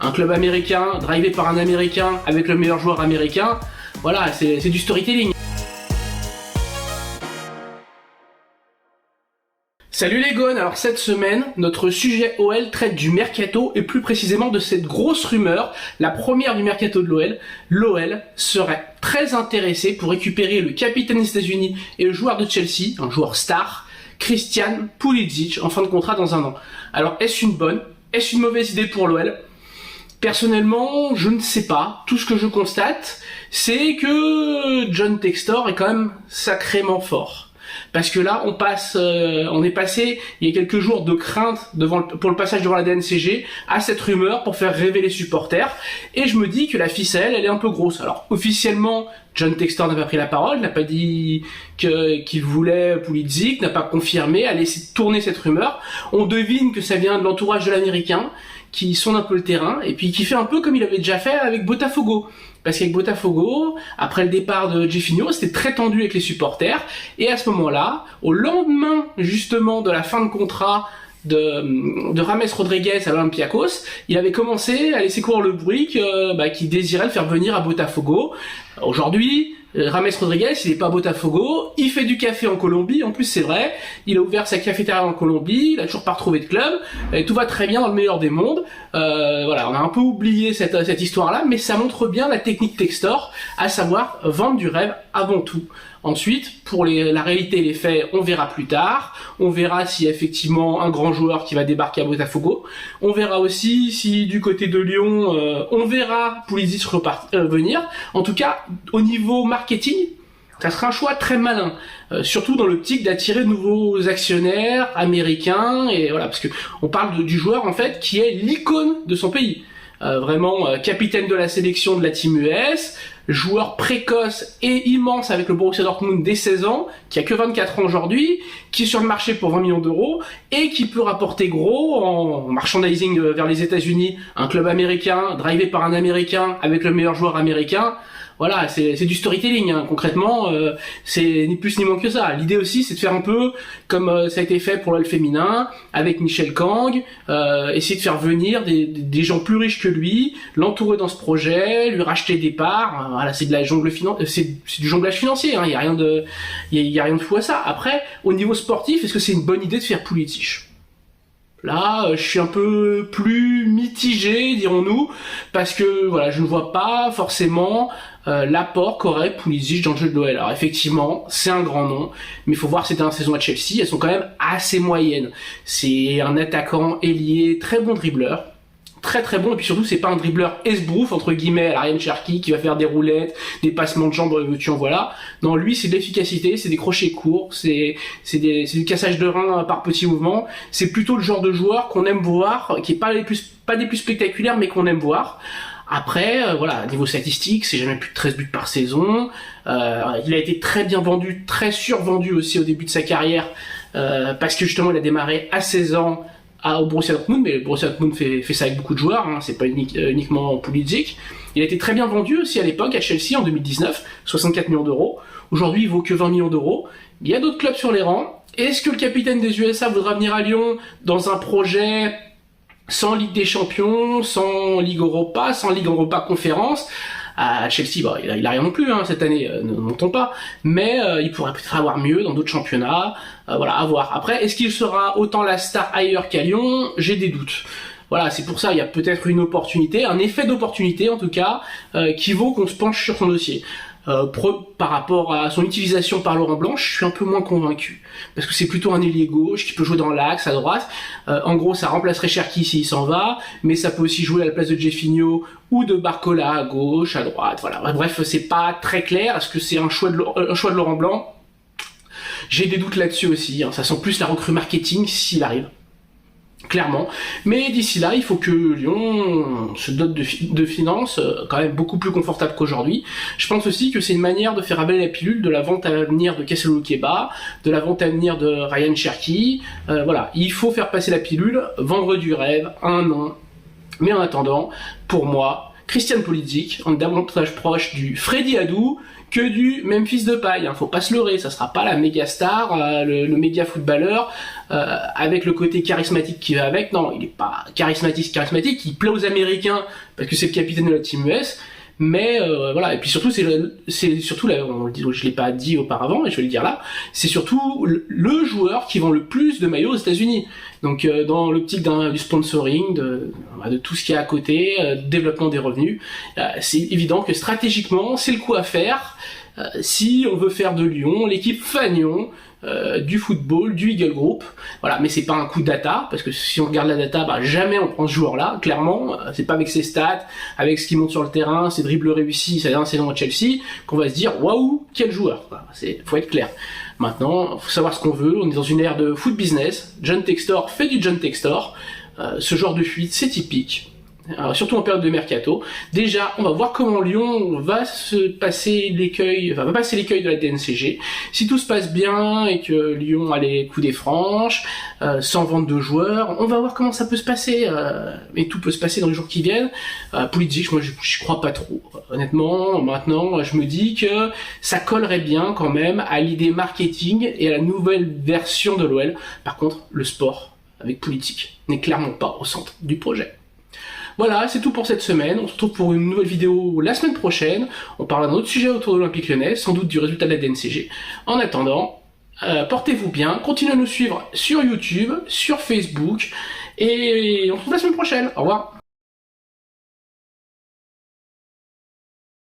un club américain, drivé par un américain, avec le meilleur joueur américain. Voilà, c'est du storytelling. Salut les gones, alors cette semaine, notre sujet OL traite du mercato et plus précisément de cette grosse rumeur, la première du mercato de l'OL. L'OL serait très intéressé pour récupérer le capitaine des États-Unis et le joueur de Chelsea, un joueur star, Christian Pulisic, en fin de contrat dans 1 an. Alors est-ce une bonne, est-ce une mauvaise idée pour l'OL ? Personnellement, je ne sais pas. Tout ce que je constate, c'est que John Textor est quand même sacrément fort. Parce que là, on est passé il y a quelques jours de crainte pour le passage devant la DNCG à cette rumeur pour faire rêver les supporters. Et je me dis que la ficelle, elle est un peu grosse. Alors officiellement, John Textor n'a pas pris la parole, n'a pas dit qu'il voulait Pulisic, n'a pas confirmé, a laissé tourner cette rumeur. On devine que ça vient de l'entourage de l'Américain, qui sonde un peu le terrain, et puis qui fait un peu comme il avait déjà fait avec Botafogo. Parce qu'avec Botafogo, après le départ de Jefinho, c'était très tendu avec les supporters, et à ce moment-là, au lendemain justement de la fin de contrat de James Rodriguez à l'Olympiakos, il avait commencé à laisser courir le bruit qu'il désirait le faire venir à Botafogo. Aujourd'hui, James Rodriguez, il est pas à Botafogo, il fait du café en Colombie, en plus c'est vrai, il a ouvert sa cafétéria en Colombie, il a toujours pas retrouvé de club, et tout va très bien dans le meilleur des mondes. Voilà, on a un peu oublié cette histoire-là, mais ça montre bien la technique Textor, à savoir vendre du rêve avant tout. Ensuite, pour la réalité et les faits, on verra plus tard. On verra s'il y a effectivement un grand joueur qui va débarquer à Botafogo. On verra aussi si du côté de Lyon, on verra Pulisic venir. En tout cas, au niveau marketing, ça sera un choix très malin. Surtout dans l'optique d'attirer de nouveaux actionnaires américains. Et voilà, parce que on parle du joueur en fait qui est l'icône de son pays. Vraiment capitaine de la sélection de la Team US, joueur précoce et immense avec le Borussia Dortmund dès 16 ans, qui a que 24 ans aujourd'hui, qui est sur le marché pour 20 millions d'euros et qui peut rapporter gros en merchandising vers les États-Unis, un club américain, drivé par un américain avec le meilleur joueur américain. Voilà, c'est du storytelling, hein. Concrètement, c'est ni plus ni moins que ça. L'idée aussi, c'est de faire un peu comme ça a été fait pour l'OL féminin, avec Michel Kang, essayer de faire venir des gens plus riches que lui, l'entourer dans ce projet, lui racheter des parts. Voilà, c'est de la c'est du jonglage financier, hein. Il y a rien de fou à ça. Après, au niveau sportif, est-ce que c'est une bonne idée de faire Pulisic ? Là, je suis un peu plus mitigé, dirons-nous, parce que voilà, je ne vois pas forcément l'apport qu'aurait Pulisic dans le jeu de l'OL. Alors effectivement, c'est un grand nom, mais il faut voir ces dernières saisons à Chelsea, elles sont quand même assez moyennes. C'est un attaquant ailier, très bon dribbleur, très très bon, et puis surtout c'est pas un dribbleur esbrouf entre guillemets à la Ryan Cherky qui va faire des roulettes, des passements de jambes, tu en voilà. Non, lui c'est de l'efficacité, c'est des crochets courts, c'est du cassage de rein par petits mouvements. C'est plutôt le genre de joueur qu'on aime voir, qui est pas des plus spectaculaires, mais qu'on aime voir. Après, voilà, niveau statistique, c'est jamais plus de 13 buts par saison. Il a été très bien vendu, très survendu aussi au début de sa carrière, parce que justement il a démarré à 16 ans au Borussia Dortmund, mais le Borussia Dortmund fait ça avec beaucoup de joueurs, hein, c'est pas uniquement Pulisic. Il a été très bien vendu aussi à l'époque à Chelsea en 2019, 64 millions d'euros. Aujourd'hui, il vaut que 20 millions d'euros. Il y a d'autres clubs sur les rangs. Est-ce que le capitaine des USA voudra venir à Lyon dans un projet sans Ligue des Champions, sans Ligue Europa, sans Ligue Europa Conférence? À Chelsea, il a rien non plus cette année, ne montons pas, mais il pourrait peut-être avoir mieux dans d'autres championnats, voilà, à voir. Après, est-ce qu'il sera autant la star ailleurs qu'à Lyon? J'ai des doutes. Voilà, c'est pour ça, il y a peut-être une opportunité, un effet d'opportunité en tout cas, qui vaut qu'on se penche sur son dossier. Par rapport à son utilisation par Laurent Blanc, je suis un peu moins convaincu. Parce que c'est plutôt un ailier gauche qui peut jouer dans l'axe, à droite. En gros, ça remplacerait Cherki s'il s'en va, mais ça peut aussi jouer à la place de Jefinho ou de Barcola à gauche, à droite. Voilà. Bref, c'est pas très clair. Est-ce que c'est un choix de Laurent Blanc? J'ai des doutes là-dessus aussi. Ça sent plus la recrue marketing s'il arrive. Clairement, mais d'ici là, il faut que Lyon se dote de finances quand même beaucoup plus confortables qu'aujourd'hui. Je pense aussi que c'est une manière de faire avaler la pilule de la vente à venir de Kessel Loukeba, de la vente à venir de Ryan Cherky. Voilà, il faut faire passer la pilule, vendre du rêve, 1 an. Mais en attendant, pour moi, Christian Pulisic, on est davantage proche du Freddy Adu que du Memphis Depay, hein, faut pas se leurrer, ça sera pas la méga star, le méga footballeur, avec le côté charismatique qui va avec. Non, il est pas charismatique, il plaît aux Américains parce que c'est le capitaine de la team US. Mais voilà, et puis surtout c'est surtout là, je l'ai pas dit auparavant et je vais le dire là, c'est surtout le joueur qui vend le plus de maillots aux États-Unis. Donc dans l'optique du sponsoring, de tout ce qu'il y a à côté, développement des revenus, c'est évident que stratégiquement c'est le coup à faire si on veut faire de Lyon l'équipe fanion du football, du Eagle Group. Voilà, mais c'est pas un coup de data, parce que si on regarde la data, jamais on prend ce joueur-là, clairement, c'est pas avec ses stats, avec ce qu'il monte sur le terrain, ses dribbles réussis, sa dernière saison à Chelsea, qu'on va se dire, waouh, quel joueur. Voilà, faut être clair. Maintenant, faut savoir ce qu'on veut, on est dans une ère de foot business, John Textor fait du John Textor, ce genre de fuite, c'est typique. Alors, surtout en période de mercato. Déjà, on va voir comment Lyon va passer l'écueil de la DNCG. Si tout se passe bien et que Lyon a les coups des franches, sans vente de joueurs, on va voir comment ça peut se passer. Et tout peut se passer dans les jours qui viennent. Politique, moi, je crois pas trop. Honnêtement, maintenant, je me dis que ça collerait bien quand même à l'idée marketing et à la nouvelle version de l'OL. Par contre, le sport avec politique n'est clairement pas au centre du projet. Voilà, c'est tout pour cette semaine. On se retrouve pour une nouvelle vidéo la semaine prochaine. On parlera d'un autre sujet autour de l'Olympique Lyonnais, sans doute du résultat de la DNCG. En attendant, portez-vous bien, continuez à nous suivre sur YouTube, sur Facebook, et on se retrouve la semaine prochaine. Au revoir.